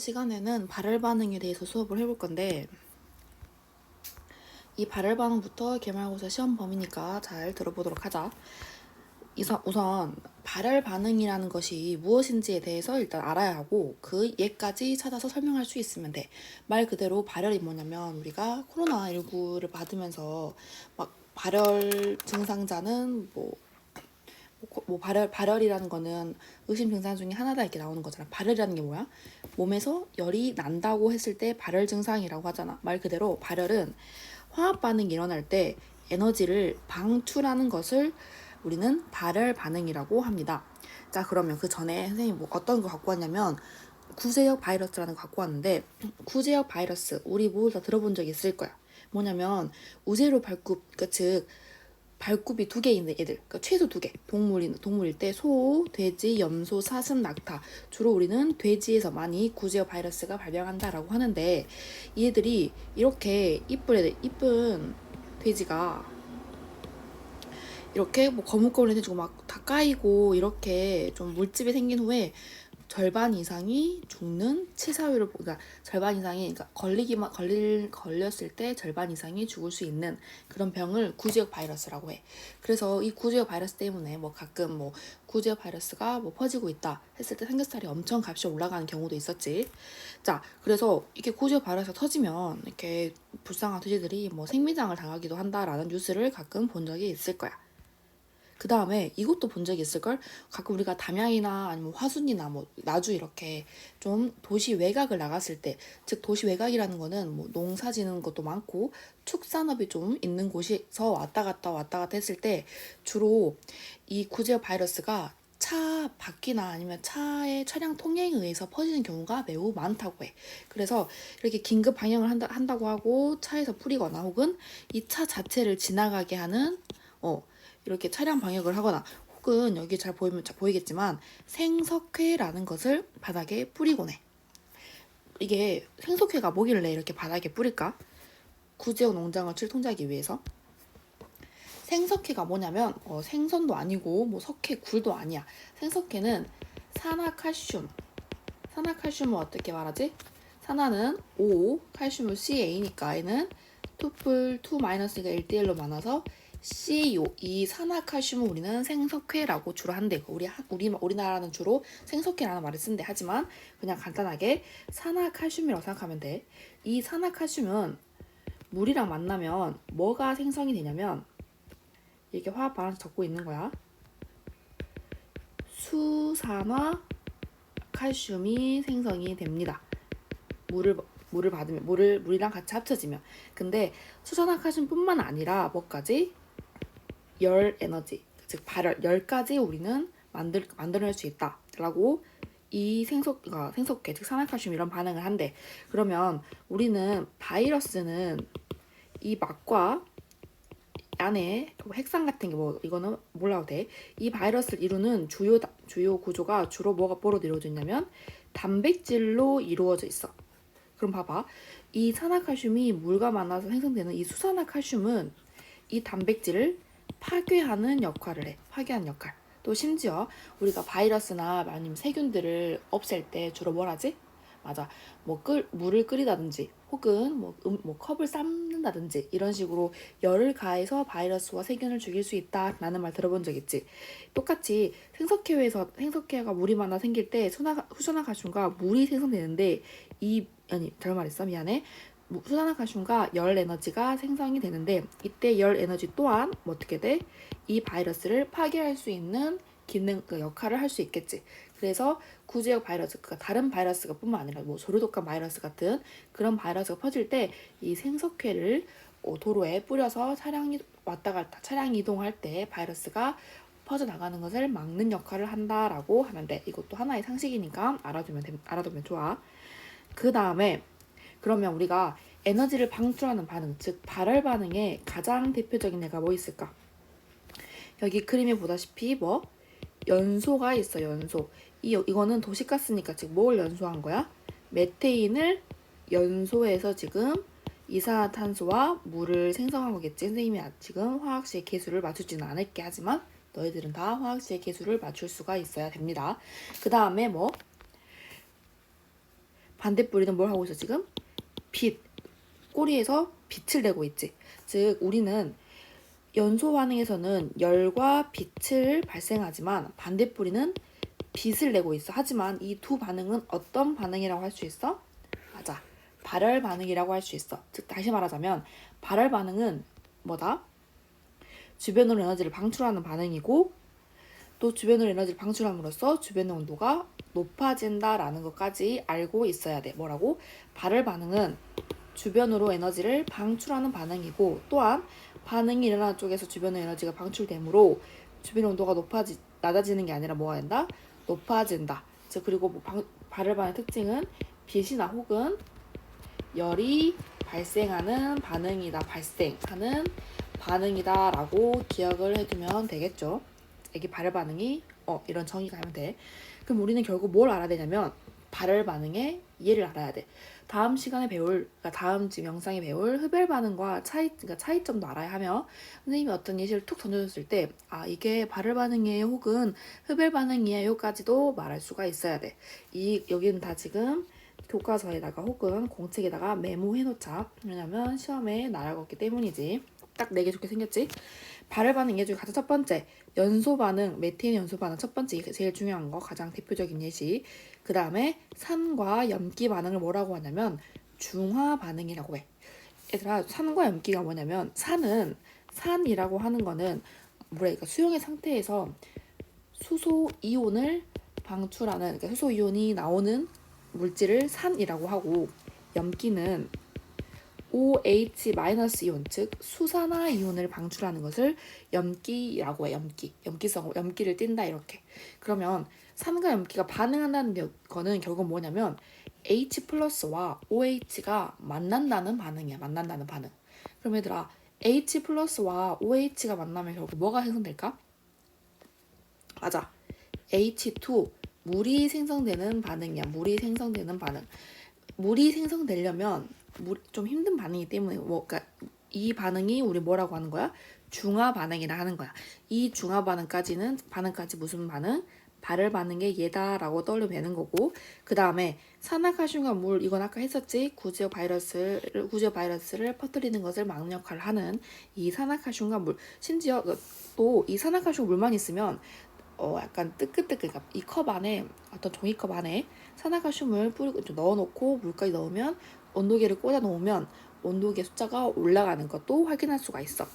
시간에는 발열 반응에 대해서 수업을 해볼 건데, 이 발열 반응부터 기말고사 시험 범위니까 잘 들어보도록 하자. 우선 발열 반응이라는 것이 무엇인지에 대해서 일단 알아야 하고 그 예까지 찾아서 설명할 수 있으면 돼. 말 그대로 발열이 뭐냐면 우리가 코로나19를 받으면서 막 발열 증상자는 발열이라는 거는 의심 증상 중에 하나다 이렇게 나오는 거잖아. 발열이라는 게 뭐야? 몸에서 열이 난다고 했을 때 발열 증상이라고 하잖아. 말 그대로 발열은 화학 반응이 일어날 때 에너지를 방출하는 것을 우리는 발열 반응이라고 합니다. 자, 그러면 그 전에 선생님이 뭐 어떤 거 갖고 왔냐면 구제역 바이러스라는 거 갖고 왔는데, 구제역 바이러스 우리 모두 다 들어본 적 있을 거야. 뭐냐면 우제로 발굽, 즉 발굽이 2개 있는 애들, 그러니까 최소 2개. 동물일 때 소, 돼지, 염소, 사슴, 낙타. 주로 우리는 돼지에서 많이 구제역 바이러스가 발병한다라고 하는데, 이 애들이 이렇게 이쁜 돼지가 이렇게 뭐 거뭇거뭇해지고 막 다 까이고 이렇게 좀 물집이 생긴 후에 절반 이상이 죽는 치사율을, 그러니까 절반 이상이, 그러니까 걸렸을 때 절반 이상이 죽을 수 있는 그런 병을 구제역 바이러스라고 해. 그래서 이 구제역 바이러스 때문에 뭐 가끔 뭐 구제역 바이러스가 뭐 퍼지고 있다 했을 때 삼겹살이 엄청 값이 올라가는 경우도 있었지. 자, 그래서 이게 구제역 바이러스가 터지면 이렇게 불쌍한 돼지들이 뭐 생미장을 당하기도 한다라는 뉴스를 가끔 본 적이 있을 거야. 그 다음에 이것도 본 적이 있을걸? 가끔 우리가 담양이나 아니면 화순이나 뭐 나주 이렇게 좀 도시 외곽을 나갔을 때, 즉 도시 외곽이라는 거는 뭐 농사 지는 것도 많고 축산업이 좀 있는 곳에서 왔다 갔다 했을 때 주로 이 구제역 바이러스가 차 바퀴나 아니면 차의 차량 통행에 의해서 퍼지는 경우가 매우 많다고 해. 그래서 이렇게 긴급 방역을 한다고 하고 차에서 뿌리거나 혹은 이 차 자체를 지나가게 하는 이렇게 차량 방역을 하거나 혹은 여기 잘 보이겠지만 생석회라는 것을 바닥에 뿌리곤 해. 이게 생석회가 뭐길래 이렇게 바닥에 뿌릴까? 구제역 농장을 출통하기 위해서. 생석회가 뭐냐면 생선도 아니고 뭐 석회, 굴도 아니야. 생석회는 산화칼슘. 산화칼슘을 어떻게 말하지? 산화는 O, 칼슘은 CA니까 얘는 2+2-가 1대1로 많아서 CaO, 이 산화칼슘을 우리는 생석회라고 주로 한대. 우리나라는 주로 생석회라는 말을 쓴대. 하지만 그냥 간단하게 산화칼슘이라고 생각하면 돼. 이 산화칼슘은 물이랑 만나면 뭐가 생성이 되냐면 이렇게 화학 반응식 적고 있는 거야. 수산화 칼슘이 생성이 됩니다. 물이랑 같이 합쳐지면. 근데 수산화칼슘뿐만 아니라 뭐까지? 열 에너지, 즉 발열, 열까지 우리는 만들어낼 수 있다라고 이 생석회, 즉 산화칼슘 이런 반응을 한대. 그러면 우리는 바이러스는 이 막과 안에 핵산 같은 게 뭐 이거는 몰라도 돼. 이 바이러스를 이루는 주요 구조가 주로 뭐로 이루어져 있냐면 단백질로 이루어져 있어. 그럼 봐봐. 이 산화칼슘이 물과 만나서 생성되는 이 수산화칼슘은 이 단백질을 파괴하는 역할을 해. 파괴하는 역할. 또 심지어 우리가 바이러스나 아니면 세균들을 없앨 때 주로 뭘 하지? 맞아. 물을 끓이다든지 혹은 뭐 컵을 삶는다든지 이런 식으로 열을 가해서 바이러스와 세균을 죽일 수 있다라는 말 들어본 적 있지. 똑같이 생석회가 물이 많아 생길 때 수산화칼슘과 물이 생성되는데 잘못 말했어. 미안해. 수산화칼슘과 열 에너지가 생성이 되는데 이때 열 에너지 또한 어떻게 돼? 이 바이러스를 파괴할 수 있는 역할을 할 수 있겠지. 그래서 구제역 바이러스, 그러니까 다른 바이러스가 뿐만 아니라 뭐 조류독감 바이러스 같은 그런 바이러스가 퍼질 때 이 생석회를 도로에 뿌려서 차량 이동할 때 바이러스가 퍼져나가는 것을 막는 역할을 한다라고 하면 돼. 이것도 하나의 상식이니까 알아두면 좋아. 그 다음에 그러면 우리가 에너지를 방출하는 반응, 즉 발열 반응의 가장 대표적인 예가 뭐 있을까? 여기 그림에 보다시피 연소가 있어. 연소. 이거는 도시가스니까 즉 뭘 연소한 거야? 메테인을 연소해서 지금 이산화탄소와 물을 생성한 거겠지. 선생님이 지금 화학식 계수를 맞추지는 않을게. 하지만 너희들은 다 화학식 계수를 맞출 수가 있어야 됩니다. 그 다음에 반대뿌리는 뭘 하고 있어 지금? 빛. 꼬리에서 빛을 내고 있지. 즉 우리는 연소 반응에서는 열과 빛을 발생하지만 반대뿌리는 빛을 내고 있어. 하지만 이 두 반응은 어떤 반응이라고 할 수 있어? 맞아. 발열 반응이라고 할 수 있어. 즉 다시 말하자면 발열 반응은 뭐다? 주변으로 에너지를 방출하는 반응이고 또 주변으로 에너지를 방출함으로써 주변의 온도가 높아진다라는 것까지 알고 있어야 돼. 뭐라고? 발열 반응은 주변으로 에너지를 방출하는 반응이고 또한 반응이 일어나는 쪽에서 주변의 에너지가 방출되므로 주변 온도가 낮아지는 게 아니라 뭐가 된다? 높아진다. 즉 그리고 발열 반응의 특징은 빛이나 혹은 열이 발생하는 반응이다. 발생하는 반응이다 라고 기억을 해두면 되겠죠. 이게 발열 반응이 이런 정의가 하면 돼. 그럼 우리는 결국 뭘 알아야 되냐면 발열 반응의 이해를 알아야 돼. 다음 시간에 배울, 그러니까 다음 지금 영상에 배울 흡열 반응과 그러니까 차이점도 알아야 하며 선생님이 어떤 예시를 툭 던져줬을 때 이게 발열 반응이에요 혹은 흡열 반응이에요까지도 말할 수가 있어야 돼. 여기는 다 지금 교과서에다가 혹은 공책에다가 메모해 놓자. 왜냐면 시험에 날아갔기 때문이지. 딱 4개 좋게 생겼지. 발열 반응 예 중에 가장 첫 번째 연소 반응, 메테인 연소 반응 첫 번째 이게 제일 중요한 거 가장 대표적인 예시. 그 다음에 산과 염기 반응을 뭐라고 하냐면 중화 반응이라고 해. 얘들아 산과 염기가 뭐냐면 산이라고 하는 거는 그러니까 수용의 상태에서 수소 이온을 방출하는 그러니까 수소 이온이 나오는 물질을 산이라고 하고 염기는 OH- 이온 즉 수산화 이온을 방출하는 것을 염기라고 해. 염기를 띈다 이렇게. 그러면 산과 염기가 반응한다는 거는 결국 뭐냐면 H+와 OH가 만난다는 반응이야. 만난다는 반응. 그럼 얘들아 H+와 OH가 만나면 결국 뭐가 생성될까? 맞아. H2 물이 생성되는 반응이야. 물이 생성되는 반응. 물이 생성되려면 좀 힘든 반응이기 때문에 그러니까 이 반응이 우리 뭐라고 하는 거야? 중화 반응이라 하는 거야. 이 중화 반응까지 무슨 반응? 발열 반응의 예다라고 떠올리면 되는 거고 그 다음에 산화칼슘과 물 이건 아까 했었지. 구지역 바이러스를 퍼뜨리는 것을 막는 역할을 하는 이 산화칼슘과 물 심지어 또 이 산화칼슘 물만 있으면 약간 뜨끈뜨끈 이 컵 안에 어떤 종이컵 안에 산화칼슘을 뿌리고 좀 넣어놓고 물까지 넣으면 온도계를 꽂아 놓으면 온도계 숫자가 올라가는 것도 확인할 수가 있어.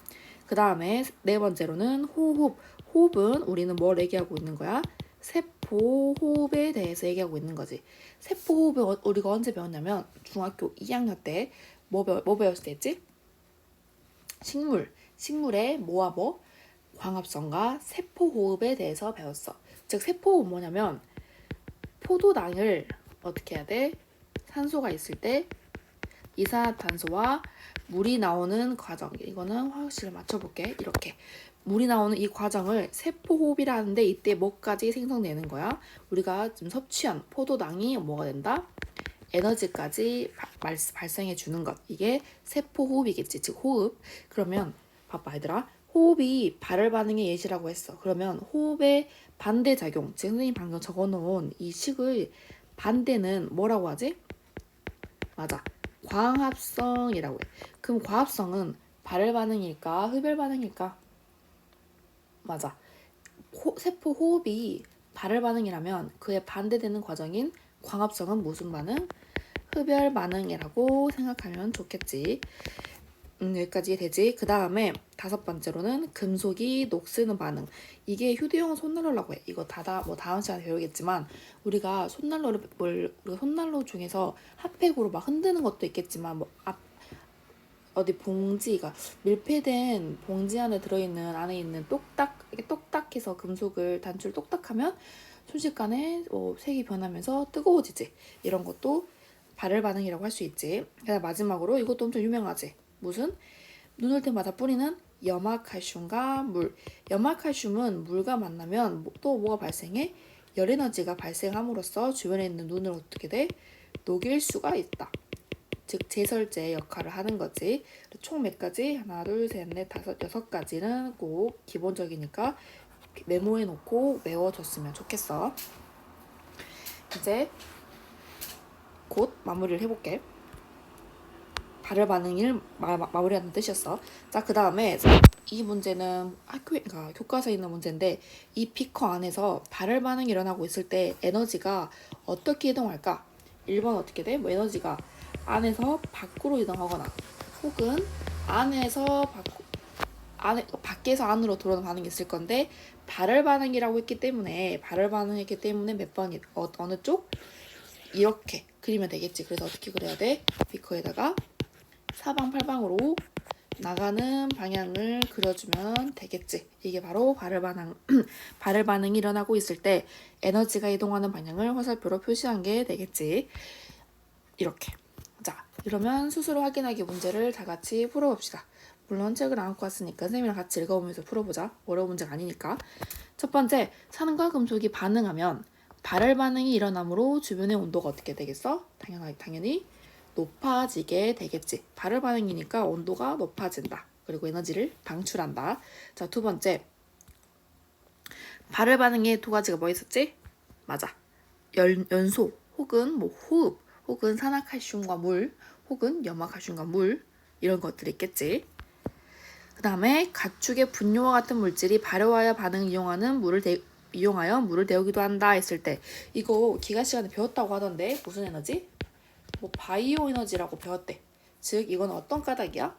그 다음에 4번째로는 호흡. 호흡은 우리는 뭘 얘기하고 있는 거야? 세포 호흡에 대해서 얘기하고 있는 거지. 세포 호흡을 우리가 언제 배웠냐면 중학교 2학년 때 뭐 배웠을 때 했지? 식물의 뭐와 뭐? 광합성과 세포호흡에 대해서 배웠어. 즉 세포호흡 뭐냐면 포도당을 어떻게 해야 돼? 산소가 있을 때 이산화탄소와 물이 나오는 과정. 이거는 화학식을 맞춰볼게. 이렇게 물이 나오는 이 과정을 세포호흡이라 하는데 이때 뭐까지 생성되는 거야? 우리가 지금 섭취한 포도당이 뭐가 된다? 에너지까지 발생해 주는 것. 이게 세포호흡이겠지. 즉 호흡. 그러면 봐봐 얘들아. 호흡이 발열 반응의 예시라고 했어. 그러면 호흡의 반대작용. 즉 선생님 방금 적어놓은 이 식의 반대는 뭐라고 하지? 맞아. 광합성이라고 해. 그럼 광합성은 발열 반응일까? 흡열 반응일까? 맞아. 세포 호흡이 발열 반응이라면 그에 반대되는 과정인 광합성은 무슨 반응? 흡열 반응이라고 생각하면 좋겠지. 여기까지 되지. 그 다음에 5번째로는 금속이 녹쓰는 반응. 이게 휴대용 손난로라고 해. 이거 뭐 다음 시간에 배우겠지만 우리가 손난로 중에서 핫팩으로 막 흔드는 것도 있겠지만 어디 봉지가 밀폐된 봉지 안에 들어있는 안에 있는 이렇게 똑딱해서 금속을 단추를 똑딱하면 순식간에 색이 변하면서 뜨거워지지. 이런 것도 발열 반응이라고 할 수 있지. 그다음 마지막으로 이것도 엄청 유명하지. 무슨? 눈 올 때마다 뿌리는 염화칼슘과 물. 염화칼슘은 물과 만나면 또 뭐가 발생해? 열에너지가 발생함으로써 주변에 있는 눈을 어떻게 돼? 녹일 수가 있다. 즉 제설제 역할을 하는 거지. 총 몇 가지? 하나, 둘, 셋, 넷, 다섯, 6가지는 꼭 기본적이니까 메모해 놓고 외워줬으면 좋겠어. 이제 곧 마무리를 해볼게. 발열 반응을 마무리하는 뜻이었어. 자, 그 다음에 이 문제는 그러니까 교과서에 있는 문제인데 이 비커 안에서 발열 반응이 일어나고 있을 때 에너지가 어떻게 이동할까? 1번 어떻게 돼? 뭐 에너지가 안에서 밖으로 이동하거나 혹은 밖에서 안으로 들어오는 반응이 있을 건데 발열 반응이라고 했기 때문에 몇 번이 어느 쪽? 이렇게 그리면 되겠지. 그래서 어떻게 그려야 돼? 비커에다가 사방팔방으로 나가는 방향을 그려주면 되겠지. 이게 바로 발열 반응이 일어나고 있을 때 에너지가 이동하는 방향을 화살표로 표시한 게 되겠지. 이렇게. 자, 그러면 스스로 확인하기 문제를 다 같이 풀어봅시다. 물론 책을 안 갖고 왔으니까 선생님이랑 같이 읽어보면서 풀어보자. 어려운 문제가 아니니까. 첫 번째, 산과 금속이 반응하면 발열 반응이 일어나므로 주변의 온도가 어떻게 되겠어? 당연히 높아지게 되겠지. 발열 반응이니까 온도가 높아진다. 그리고 에너지를 방출한다. 자, 두 번째, 발열 반응에 두 가지가 뭐 있었지? 맞아. 연소 혹은 뭐 호흡 혹은 산화칼슘과 물 혹은 염화칼슘과 물 이런 것들이 있겠지. 그 다음에 가축의 분뇨와 같은 물질이 발효하여 반응을 이용하여 물을 데우기도 한다 했을 때 이거 기가 시간에 배웠다고 하던데 무슨 에너지? 뭐 바이오 에너지라고 배웠대. 즉 이건 어떤 까닭이야?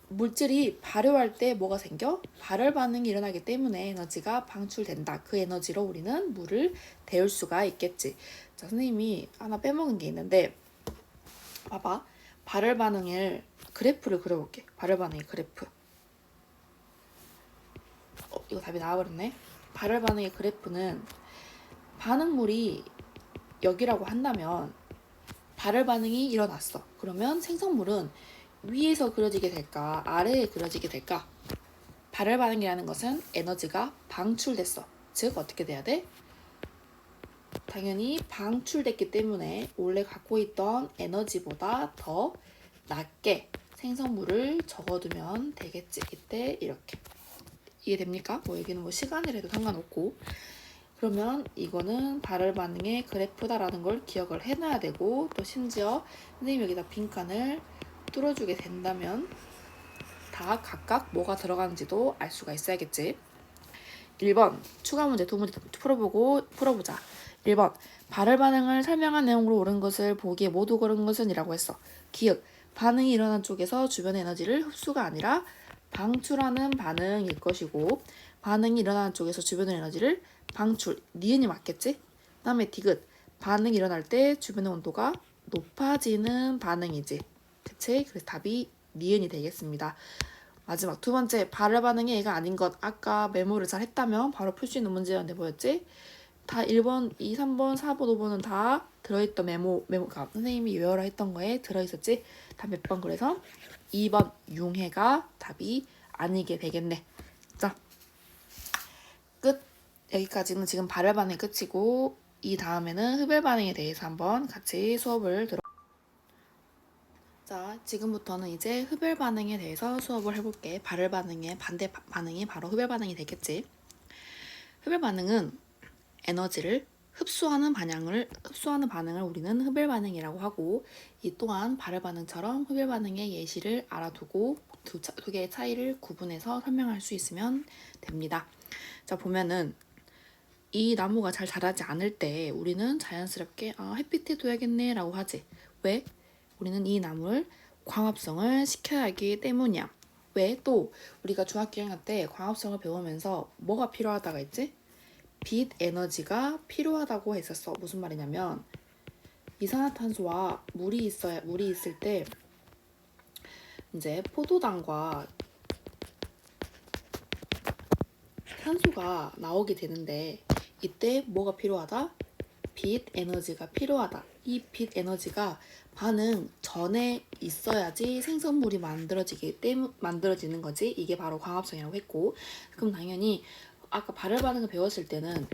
물질이 발효할 때 뭐가 생겨? 발열 반응이 일어나기 때문에 에너지가 방출된다. 그 에너지로 우리는 물을 데울 수가 있겠지. 자, 선생님이 하나 빼먹은 게 있는데 봐봐. 발열 반응을 그래프를 그려볼게. 발열 반응의 그래프. 이거 답이 나와버렸네. 발열 반응의 그래프는 반응물이 여기라고 한다면 발열 반응이 일어났어. 그러면 생성물은 위에서 그려지게 될까? 아래에 그려지게 될까? 발열 반응이라는 것은 에너지가 방출됐어. 즉 어떻게 돼야 돼? 당연히 방출됐기 때문에 원래 갖고 있던 에너지보다 더 낮게 생성물을 적어두면 되겠지. 이때 이렇게. 이해됩니까? 뭐 여기는 뭐 시간이라도 상관없고. 그러면 이거는 발열 반응의 그래프다라는 걸 기억을 해놔야 되고 또 심지어 선생님이 여기다 빈칸을 뚫어주게 된다면 다 각각 뭐가 들어가는지도 알 수가 있어야겠지. 1번 추가 문제 두 문제 풀어보자. 1번 발열 반응을 설명한 내용으로 옳은 것을 보기에 모두 고른 것은 이라고 했어. 기억 반응이 일어난 쪽에서 주변의 에너지를 흡수가 아니라 방출하는 반응일 것이고 반응이 일어나는 쪽에서 주변의 에너지를 방출, 니은이 맞겠지? 그 다음에 디귿 반응이 일어날 때 주변의 온도가 높아지는 반응이지. 그치? 그래서 답이 니은이 되겠습니다. 마지막 두 번째 발열 반응이 얘가 아닌 것. 아까 메모를 잘 했다면 바로 풀 수 있는 문제였는데 뭐였지? 다 1번, 2, 3번, 4번, 5번은 다 들어있던 메모가 선생님이 외워라 했던 거에 들어있었지? 다 몇 번 그래서 2번 융해가 답이 아니게 되겠네. 자, 끝. 여기까지는 지금 발열 반응이 끝이고 이 다음에는 흡열 반응에 대해서 한번 같이 수업을 들어. 자, 지금부터는 이제 흡열 반응에 대해서 수업을 해볼게. 발열 반응의 반대 반응이 바로 흡열 반응이 되겠지. 흡열 반응은 에너지를 흡수하는 반응을 우리는 흡열 반응이라고 하고 이 또한 발열 반응처럼 흡열 반응의 예시를 알아두고 두 개의 차이를 구분해서 설명할 수 있으면 됩니다. 자, 보면은 이 나무가 잘 자라지 않을 때 우리는 자연스럽게 햇빛에 둬야겠네 라고 하지. 왜? 우리는 이 나무를 광합성을 시켜야 하기 때문이야. 왜? 또 우리가 중학교 1학년 때 광합성을 배우면서 뭐가 필요하다가 있지? 빛 에너지가 필요하다고 했었어. 무슨 말이냐면 이산화탄소와 물이 있을 때 이제 포도당과 산소가 나오게 되는데 이때 뭐가 필요하다? 빛 에너지가 필요하다. 이 빛 에너지가 반응 전에 있어야지 생성물이 만들어지는 거지. 이게 바로 광합성이라고 했고, 그럼 당연히 아까 발열 반응을 배웠을 때는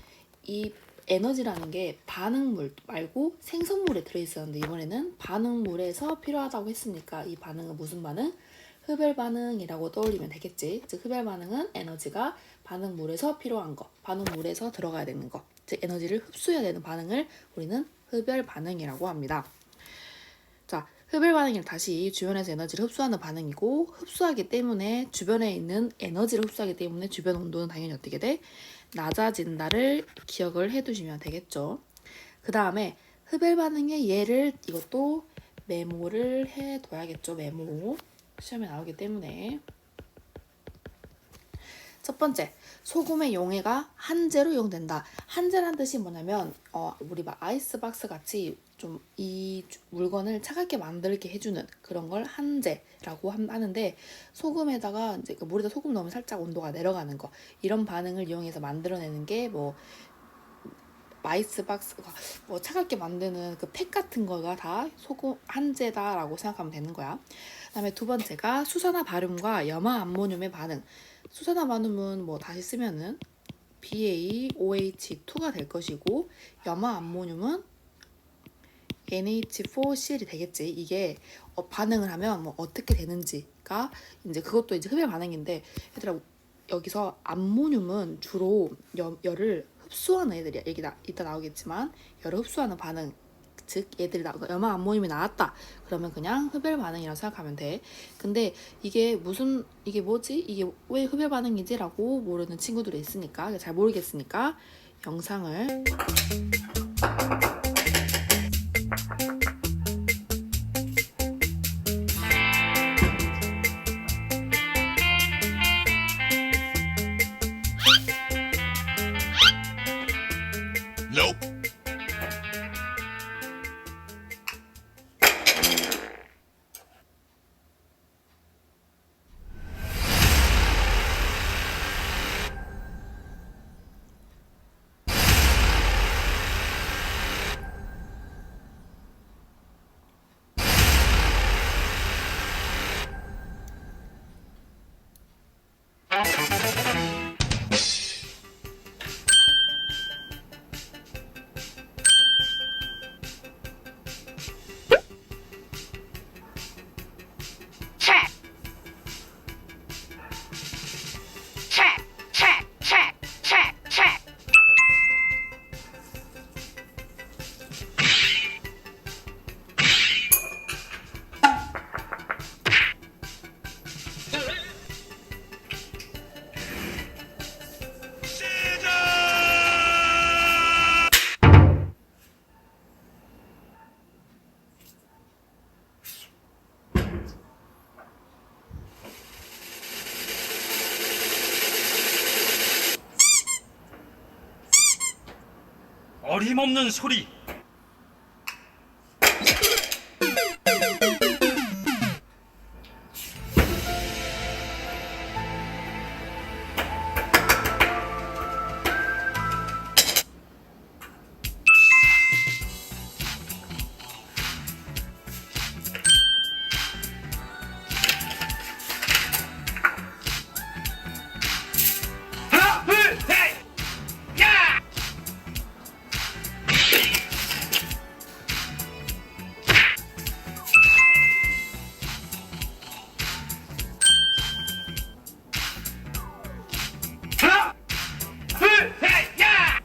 이 에너지라는 게 반응물 말고 생성물에 들어있었는데 이번에는 반응물에서 필요하다고 했으니까 이 반응은 무슨 반응? 흡열 반응이라고 떠올리면 되겠지. 즉 흡열 반응은 에너지가 반응물에서 필요한 거, 반응물에서 들어가야 되는 거, 즉 에너지를 흡수해야 되는 반응을 우리는 흡열 반응이라고 합니다. 자, 흡열 반응은 다시 주변에서 에너지를 흡수하는 반응이고, 흡수하기 때문에 주변에 있는 에너지를 흡수하기 때문에 주변 온도는 당연히 어떻게 돼? 낮아진다를 기억을 해두시면 되겠죠. 그 다음에 흡열 반응의 예를 이것도 메모를 해둬야겠죠. 메모 시험에 나오기 때문에. 첫 번째, 소금의 용해가 한재로 이용된다. 한재란 뜻이 뭐냐면 우리 막 아이스박스 같이 좀 이 물건을 차갑게 만들게 해주는 그런 걸 한재라고 하는데, 소금에다가 이제 그 물에다 소금 넣으면 살짝 온도가 내려가는 거, 이런 반응을 이용해서 만들어내는 게 뭐 아이스박스가 뭐 차갑게 만드는 그 팩 같은 거가 다 소금 한재다라고 생각하면 되는 거야. 그다음에 두 번째가 수산화 바륨과 염화 암모늄의 반응. 수산화 바륨은 뭐 다시 쓰면은 BaOH2가 될 것이고, 염화 암모늄은 NH4Cl이 되겠지. 이게 반응을 하면 뭐 어떻게 되는지가 이제 그것도 이제 흡열 반응인데, 얘들아 여기서 암모늄은 주로 열을 흡수하는 애들이야. 이따 나오겠지만 열을 흡수하는 반응, 즉 얘들이 염화 암모늄이 나왔다 그러면 그냥 흡열 반응이라고 생각하면 돼. 근데 이게 뭐지? 이게 왜 흡열 반응이지? 라고 모르는 친구들이 있으니까, 잘 모르겠으니까 영상을 어림없는 소리. 하나, 둘, 셋, 야! 하나, 둘, 셋, 야!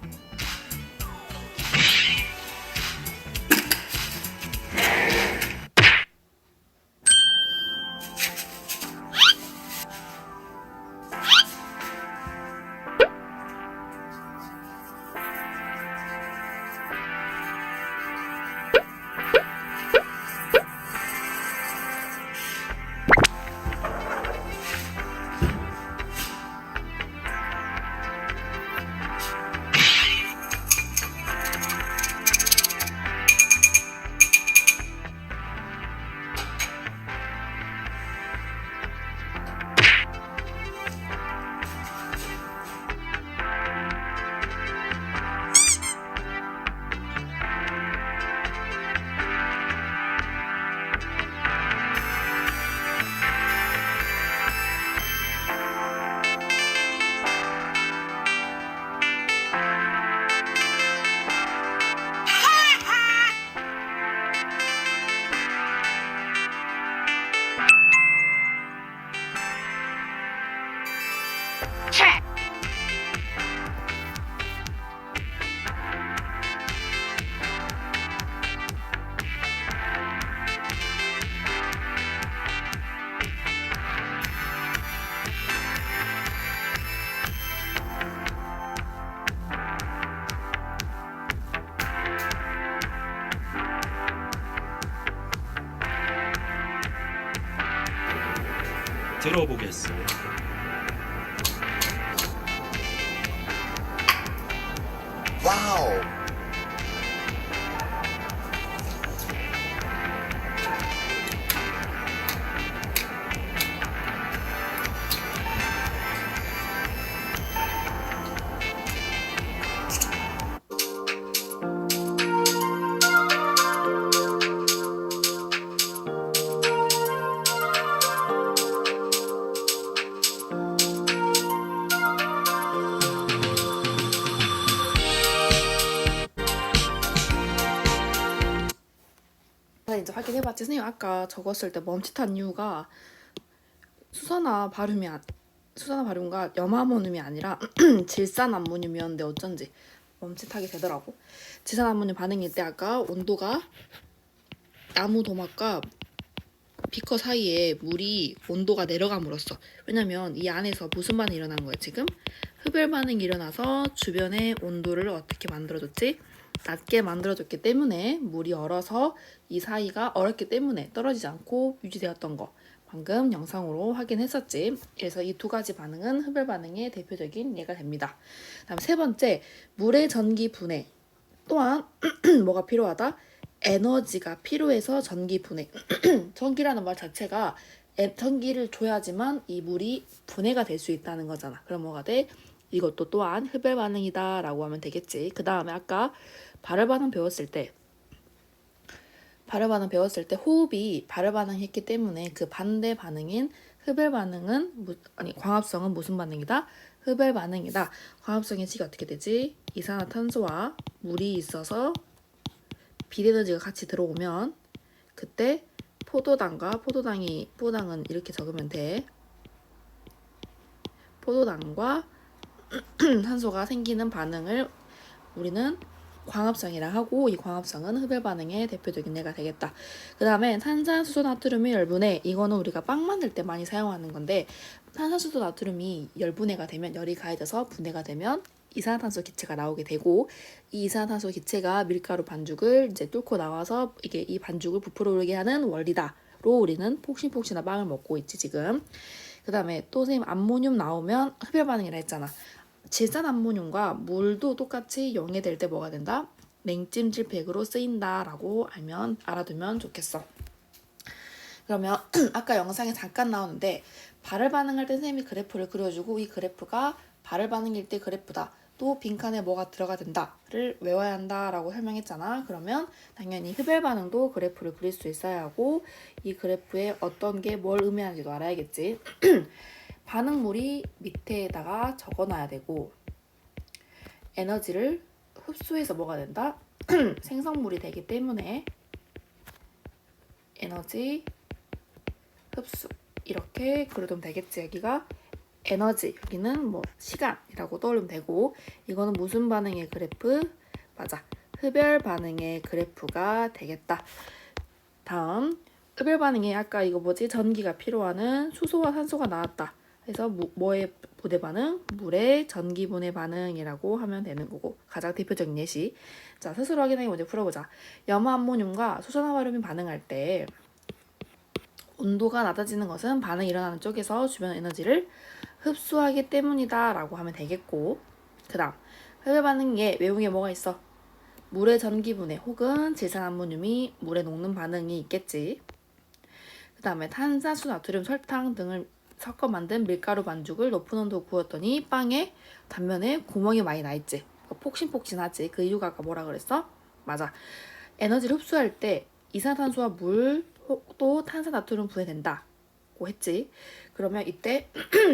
들어보겠소. 와우. 이제 확인해봤지. 선생님 아까 적었을 때 멈칫한 이유가 수선화 발음과 염화모늄이 아니라 질산암모늄이었는데 어쩐지 멈칫하게 되더라고. 질산암모늄 반응일 때 아까 온도가 나무 도막과 비커 사이에 물이 온도가 내려감으로써, 왜냐면 이 안에서 무슨 반응이 일어난 거야 지금? 흡열 반응이 일어나서 주변의 온도를 어떻게 만들어줬지? 낮게 만들어줬기 때문에 물이 얼어서 이 사이가 얼었기 때문에 떨어지지 않고 유지되었던 거 방금 영상으로 확인했었지. 그래서 이 두 가지 반응은 흡열 반응의 대표적인 예가 됩니다. 다음 세 번째, 물의 전기 분해 또한 뭐가 필요하다? 에너지가 필요해서 전기 분해. 전기라는 말 자체가 전기를 줘야지만 이 물이 분해가 될 수 있다는 거잖아. 그럼 뭐가 돼? 이것도 또한 흡열 반응이다 라고 하면 되겠지. 그 다음에 아까 발열 반응 배웠을 때 호흡이 발열 반응했기 때문에 그 반대 반응인 흡열 반응은 광합성은 무슨 반응이다? 흡열 반응이다. 광합성의 식이 어떻게 되지? 이산화탄소와 물이 있어서 비에너지가 같이 들어오면 그때 포도당은 이렇게 적으면 돼. 포도당과 산소가 생기는 반응을 우리는 광합성이라 하고, 이 광합성은 흡열 반응의 대표적인 예가 되겠다. 그 다음에 탄산수소 나트륨의 열분해, 이거는 우리가 빵 만들 때 많이 사용하는 건데, 탄산수소 나트륨이 열분해가 되면, 열이 가해져서 분해가 되면 이산화탄소 기체가 나오게 되고, 이 이산화탄소 기체가 밀가루 반죽을 이제 뚫고 나와서 이게 이 반죽을 부풀어 오르게 하는 원리다로 우리는 폭신폭신한 빵을 먹고 있지 지금. 그 다음에 또 선생님 암모늄 나오면 흡열 반응이라 했잖아. 질산암모늄과 물도 똑같이 용해될 때 뭐가 된다? 냉찜질팩으로 쓰인다라고 알아두면 좋겠어. 그러면 아까 영상에 잠깐 나오는데 발열 반응할 때 선생님이 그래프를 그려주고, 이 그래프가 발열 반응일 때 그래프다, 또 빈칸에 뭐가 들어가 된다를 외워야 한다라고 설명했잖아. 그러면 당연히 흡열 반응도 그래프를 그릴 수 있어야 하고, 이 그래프에 어떤 게 뭘 의미하는지도 알아야겠지. 반응물이 밑에다가 적어놔야 되고, 에너지를 흡수해서 뭐가 된다? 생성물이 되기 때문에 에너지 흡수 이렇게 그려두면 되겠지. 여기가 에너지, 여기는 뭐 시간이라고 떠올리면 되고, 이거는 무슨 반응의 그래프? 맞아, 흡열 반응의 그래프가 되겠다. 다음 흡열 반응에 아까 이거 전기가 필요하는 수소와 산소가 나왔다. 그래서 뭐의 분해 반응? 물의 전기 분해 반응이라고 하면 되는 거고, 가장 대표적인 예시. 자, 스스로 확인하기 먼저 풀어보자. 염화암모늄과 수소나바륨이 반응할 때 온도가 낮아지는 것은 반응이 일어나는 쪽에서 주변 에너지를 흡수하기 때문이다 라고 하면 되겠고, 그 다음 흡열 반응에 외운 게 뭐가 있어? 물의 전기 분해 혹은 질산암모늄이 물에 녹는 반응이 있겠지. 그 다음에 탄산수, 나트륨, 설탕 등을 섞어 만든 밀가루 반죽을 높은 온도로 구웠더니 빵에 단면에 구멍이 많이 나 있지. 폭신폭신하지. 그 이유가 아까 뭐라 그랬어? 맞아, 에너지를 흡수할 때 이산화탄소와 물 또 탄산, 나트륨 분해된다고 했지. 그러면 이때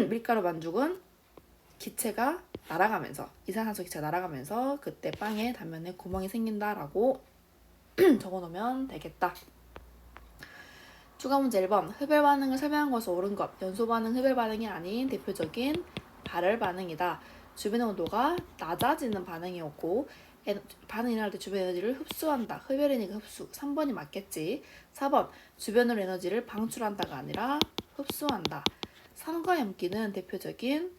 밀가루 반죽은 기체가 날아가면서, 이산화탄소 기체가 날아가면서 그때 빵의 단면에 구멍이 생긴다라고 적어놓으면 되겠다. 추가 문제 1번. 흡열 반응을 설명한 것은 옳은 것. 연소 반응 흡열 반응이 아닌 대표적인 발열 반응이다. 주변의 온도가 낮아지는 반응이었고, 반응이 일어날 때 주변 에너지를 흡수한다. 흡열이니까 흡수. 3번이 맞겠지. 4번. 주변으로 에너지를 방출한다가 아니라 흡수한다. 산과 염기는 대표적인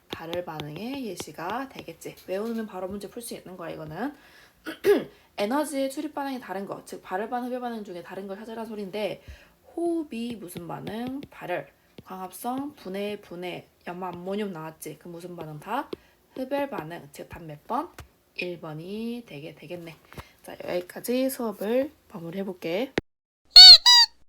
발열 반응의 예시가 되겠지. 외우면 바로 문제 풀 수 있는 거야 이거는. 에너지의 출입 반응이 다른 것, 즉 발열 반응, 흡열 반응 중에 다른 걸 찾으라는 소리인데, 호흡이 무슨 반응? 발열. 광합성 분해 염화 암모늄 나왔지. 그 무슨 반응 다? 흡열 반응. 즉 답 몇 번? 1번이 되겠네. 자, 여기까지 수업을 마무리해볼게.